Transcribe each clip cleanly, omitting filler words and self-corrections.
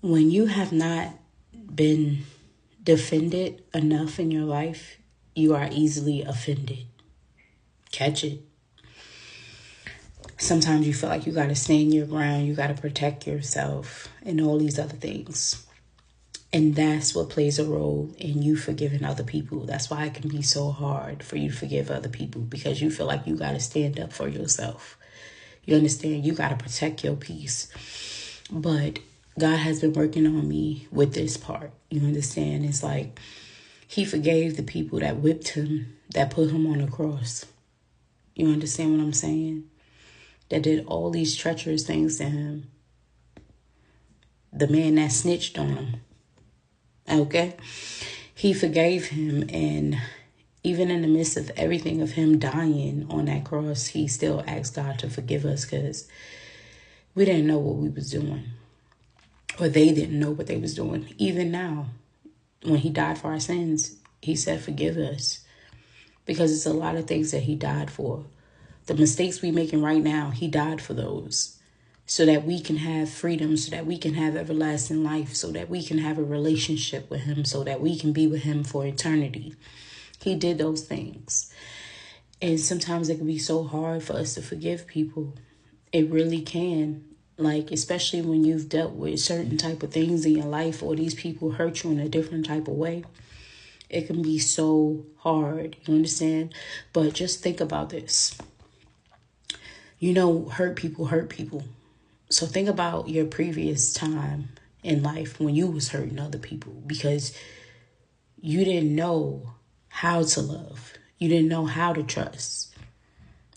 When you have not been defended enough in your life, you are easily offended. Catch it. Sometimes you feel like you got to stand your ground, you got to protect yourself, and all these other things. And that's what plays a role in you forgiving other people. That's why it can be so hard for you to forgive other people, because you feel like you got to stand up for yourself. You understand? You got to protect your peace. But God has been working on me with this part. You understand? It's like he forgave the people that whipped him, that put him on a cross. You understand what I'm saying? That did all these treacherous things to him. The man that snitched on him. Okay? He forgave him, and even in the midst of everything of him dying on that cross, he still asked God to forgive us because we didn't know what we was doing. Or they didn't know what they was doing. Even now, when he died for our sins, he said, forgive us. Because it's a lot of things that he died for. The mistakes we making right now, he died for those. So that we can have freedom, so that we can have everlasting life, so that we can have a relationship with him, so that we can be with him for eternity. He did those things. And sometimes it can be so hard for us to forgive people. It really can. Like, especially when you've dealt with certain type of things in your life, or these people hurt you in a different type of way. It can be so hard. You understand? But just think about this. You know, hurt people hurt people. So think about your previous time in life when you was hurting other people, because you didn't know how to love. You didn't know how to trust.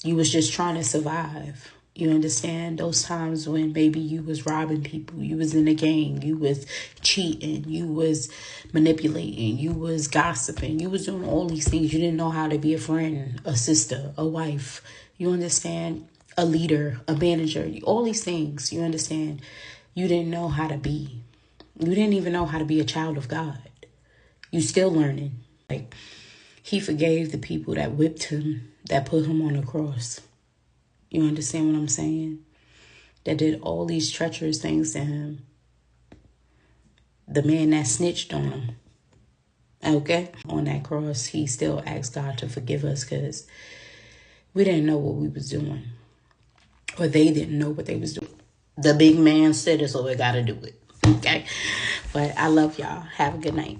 You was just trying to survive. You understand? Those times when maybe you was robbing people, you was in a gang, you was cheating, you was manipulating, you was gossiping, you was doing all these things. You didn't know how to be a friend, a sister, a wife. You understand? A leader, a manager, all these things. You understand? You didn't know how to be. You didn't even know how to be a child of God. You still learning. Like, he forgave the people that whipped him, that put him on the cross. You understand what I'm saying? That did all these treacherous things to him. The man that snitched on him. Okay? On that cross, he still asked God to forgive us because we didn't know what we was doing. Or they didn't know what they was doing. The big man said it, so we got to do it. Okay? But I love y'all. Have a good night.